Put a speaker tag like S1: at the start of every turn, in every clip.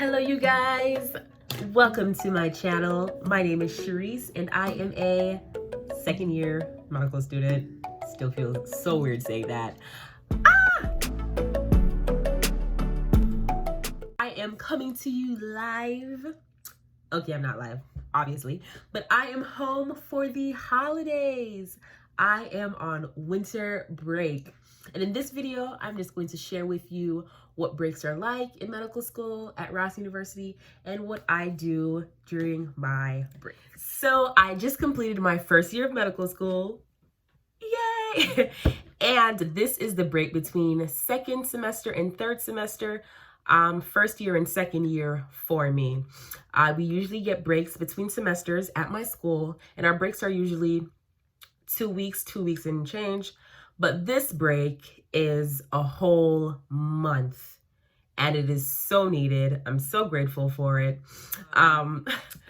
S1: Hello you guys, welcome to my channel. My name is Cherise and I am a second year medical student. Still feels so weird saying that. I am coming to you live. Okay, I'm not live, obviously, but I am home for the holidays. I am on winter break. And in this video, I'm just going to share with you what breaks are like in medical school at Ross University and what I do during my break. So I just completed my first year of medical school. Yay! And this is the break between second semester and third semester. First year and second year for me. We usually get breaks between semesters at my school, and our breaks are usually 2 weeks and change. But this break is a whole month, and it is so needed. I'm so grateful for it.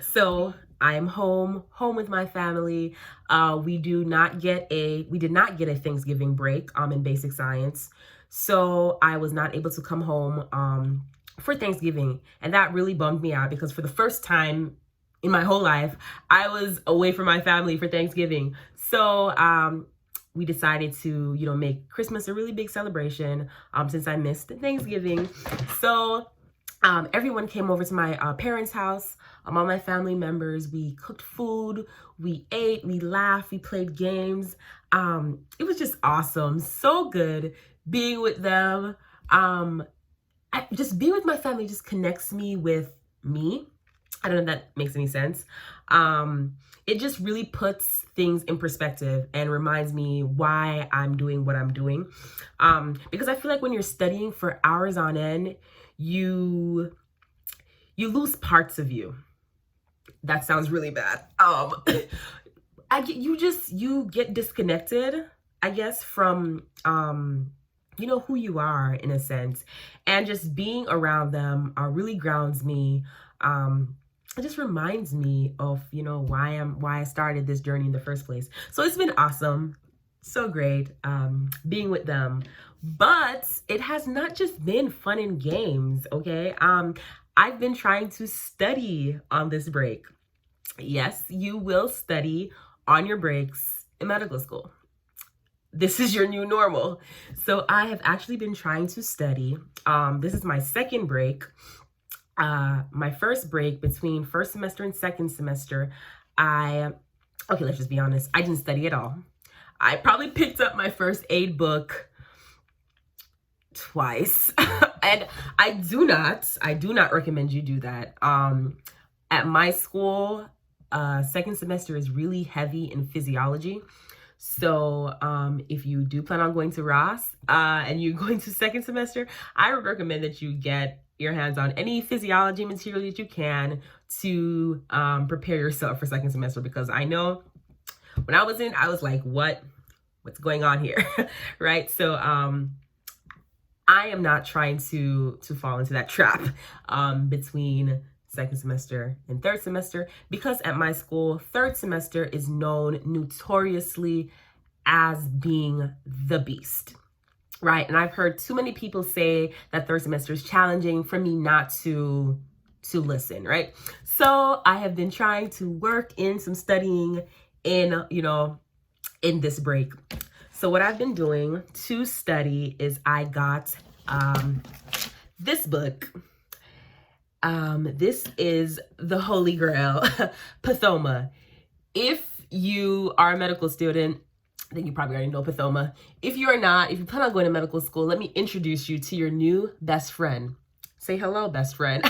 S1: So I am home with my family. We did not get a Thanksgiving break in basic science. So I was not able to come home for Thanksgiving. And that really bummed me out because for the first time in my whole life, I was away from my family for Thanksgiving. So we decided to, make Christmas a really big celebration since I missed Thanksgiving. So everyone came over to my parents' house. All my family members, we cooked food, we ate, we laughed, we played games. It was just awesome. So good being with them. Just being with my family just connects me with me. I don't know if that makes any sense. It just really puts things in perspective and reminds me why I'm doing what I'm doing. Because I feel like when you're studying for hours on end, you lose parts of you. That sounds really bad. You get disconnected, I guess, from who you are in a sense, and just being around them really grounds me. It just reminds me of why I started this journey in the first place. So it's been awesome, so great being with them. But it has not just been fun and games, okay? I've been trying to study on this break. Yes, you will study on your breaks in medical school. This is your new normal. So I have actually been trying to study. This is my second break. My first break between first semester and second semester, let's just be honest, I didn't study at all. I probably picked up my first aid book twice. And I do not recommend you do that. At my school, second semester is really heavy in physiology. So if you do plan on going to Ross and you're going to second semester, I would recommend that you get your hands on any physiology material that you can to prepare yourself for second semester, because I know when I was in, I was like, what's going on here? Right? So I am not trying to fall into that trap between second semester and third semester, because at my school, third semester is known notoriously as being the beast, right? And I've heard too many people say that third semester is challenging for me not to listen, right? So I have been trying to work in some studying in this break. So what I've been doing to study is I got this book. This is the Holy Grail, Pathoma. If you are a medical student, then you probably already know Pathoma. If you are not, if you plan on going to medical school, let me introduce you to your new best friend. Say hello, best friend.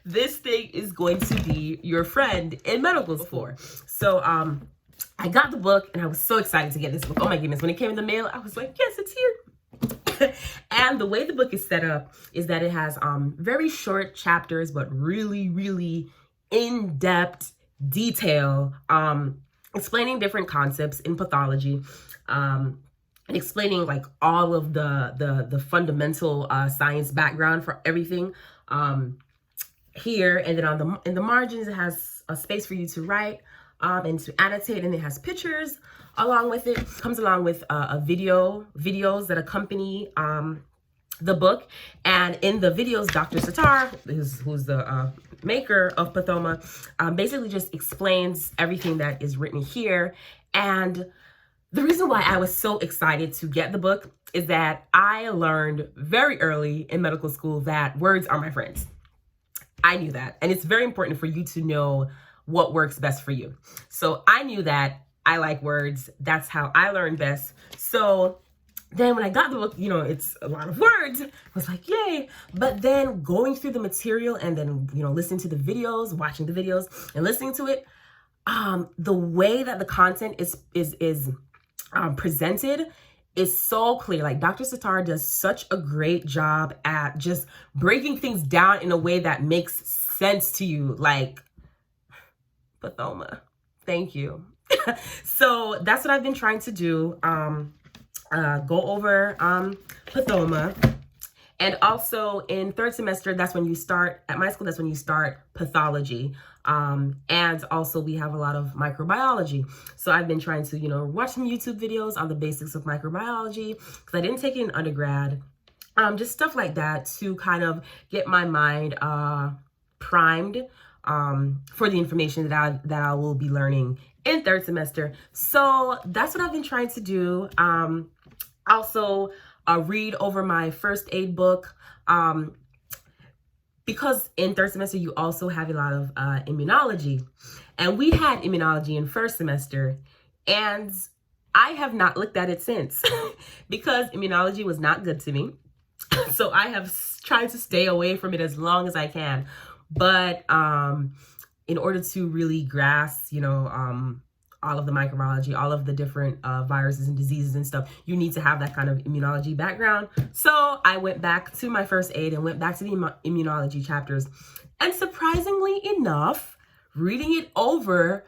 S1: This thing is going to be your friend in medical school. So I got the book and I was so excited to get this book. Oh my goodness, when it came in the mail, I was like, yes, it's here. And the way the book is set up is that it has very short chapters, but really, really in-depth detail, explaining different concepts in pathology, and explaining like all of the fundamental science background for everything here. And then in the margins, it has a space for you to write and to annotate, and it has pictures along with it. Comes along with videos that accompany the book. And in the videos, Dr. Sattar, who's the maker of Pathoma, basically just explains everything that is written here. And the reason why I was so excited to get the book is that I learned very early in medical school that words are my friends. I knew that. And it's very important for you to know what works best for you. So I knew that I like words. That's how I learn best. So then when I got the book, you know, it's a lot of words. I was like, yay. But then going through the material and then, you know, listening to the videos, watching the videos and listening to it, the way that the content is presented is so clear. Like Dr. Sattar does such a great job at just breaking things down in a way that makes sense to you. Like, Pathoma, thank you. So that's what I've been trying to do. Go over Pathoma. And also in third semester, that's when you start, at my school, that's when you start pathology. And also we have a lot of microbiology. So I've been trying to, you know, watch some YouTube videos on the basics of microbiology because I didn't take it in undergrad. Just stuff like that to kind of get my mind primed for the information that I will be learning in third semester. So that's what I've been trying to do. Also read over my first aid book, because in third semester you also have a lot of immunology, and we had immunology in first semester, and I have not looked at it since because immunology was not good to me. So I have tried to stay away from it as long as I can. But in order to really grasp, you know, all of the microbiology, all of the different viruses and diseases and stuff, you need to have that kind of immunology background. So I went back to my first aid and went back to the immunology chapters. And surprisingly enough, reading it over,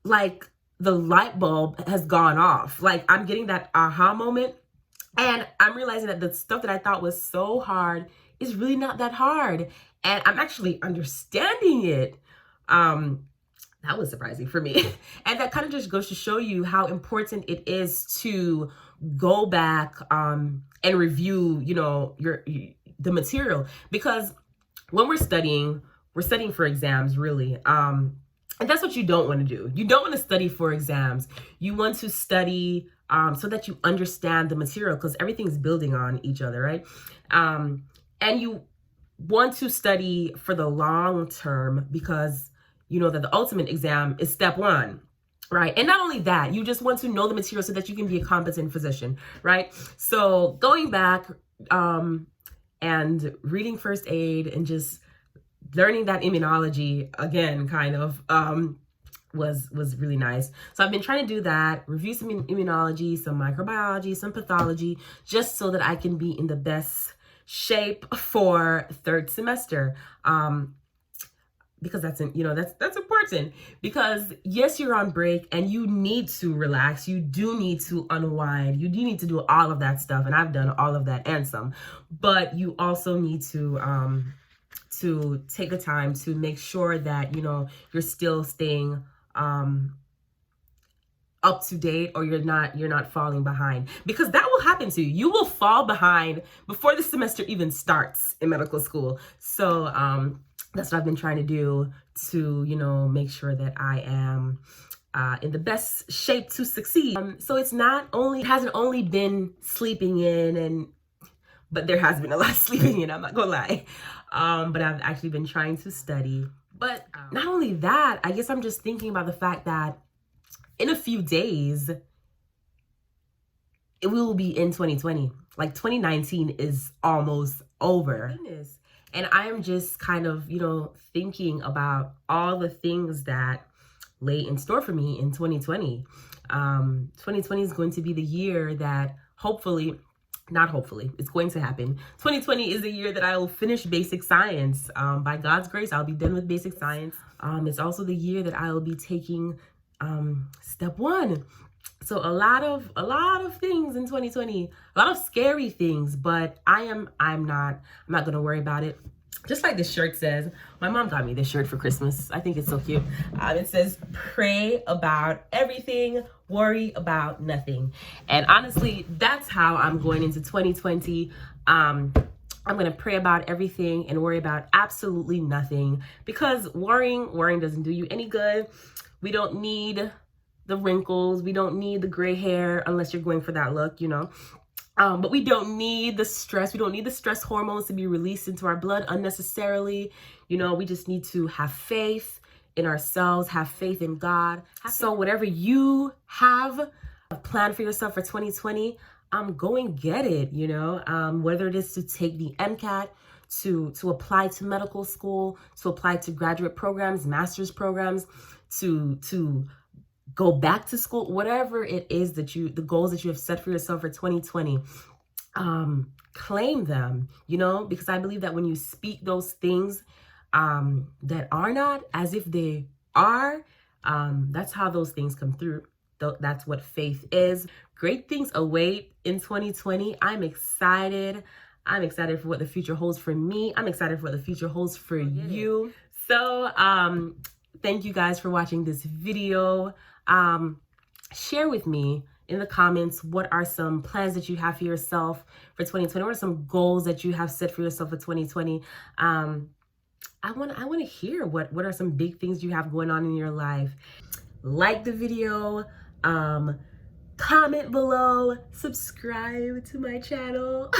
S1: like the light bulb has gone off. Like I'm getting that aha moment. And I'm realizing that the stuff that I thought was so hard is really not that hard. And I'm actually understanding it. That was surprising for me. And that kind of just goes to show you how important it is to go back and review, you know, the material. Because when we're studying for exams, really. And that's what you don't want to do. You don't want to study for exams. You want to study so that you understand the material, because everything's building on each other, right? And you want to study for the long term because you know that the ultimate exam is step one, right? And not only that, you just want to know the material so that you can be a competent physician, right? So going back and reading first aid and just learning that immunology again, kind of, was really nice. So I've been trying to do that, review some immunology, some microbiology, some pathology, just so that I can be in the best shape for third semester. Because that's important, because yes, you're on break and you need to relax. You do need to unwind. You do need to do all of that stuff. And I've done all of that and some, but you also need to take the time to make sure that, you know, you're still staying, up to date, or you're not falling behind, because that will happen to you. You will fall behind before the semester even starts in medical school. So, that's what I've been trying to do to, you know, make sure that I am in the best shape to succeed. So it hasn't only been sleeping in, but there has been a lot of sleeping in, I'm not gonna lie. But I've actually been trying to study. But not only that, I guess I'm just thinking about the fact that in a few days, we will be in 2020. Like 2019 is almost over. Goodness. And I am just kind of, you know, thinking about all the things that lay in store for me in 2020. 2020 is going to be the year that it's going to happen. 2020 is the year that I will finish basic science. By God's grace, I'll be done with basic science. It's also the year that I will be taking step one. So a lot of things in 2020, a lot of scary things, but I'm not going to worry about it. Just like this shirt says, my mom got me this shirt for Christmas. I think it's so cute. It says, pray about everything, worry about nothing. And honestly, that's how I'm going into 2020. I'm going to pray about everything and worry about absolutely nothing, because worrying doesn't do you any good. We don't need the wrinkles. We don't need the gray hair unless you're going for that look, you know. But we don't need the stress. We don't need the stress hormones to be released into our blood unnecessarily. You know, we just need to have faith in ourselves, have faith in God. So whatever you have planned for yourself for 2020, go and get it, you know, whether it is to take the MCAT, to apply to medical school, to apply to graduate programs, master's programs, to go back to school, whatever it is that the goals that you have set for yourself for 2020, claim them, you know, because I believe that when you speak those things that are not as if they are, that's how those things come through. That's what faith is. Great things await in 2020. I'm excited. I'm excited for what the future holds for me. I'm excited for what the future holds for you. So, thank you guys for watching this video. Share with me in the comments, what are some plans that you have for yourself for 2020? What are some goals that you have set for yourself for 2020? I want to hear what are some big things you have going on in your life. Like the video, comment below, subscribe to my channel.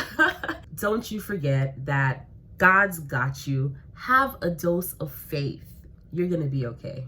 S1: Don't you forget that God's got you. Have a dose of faith. You're gonna be okay.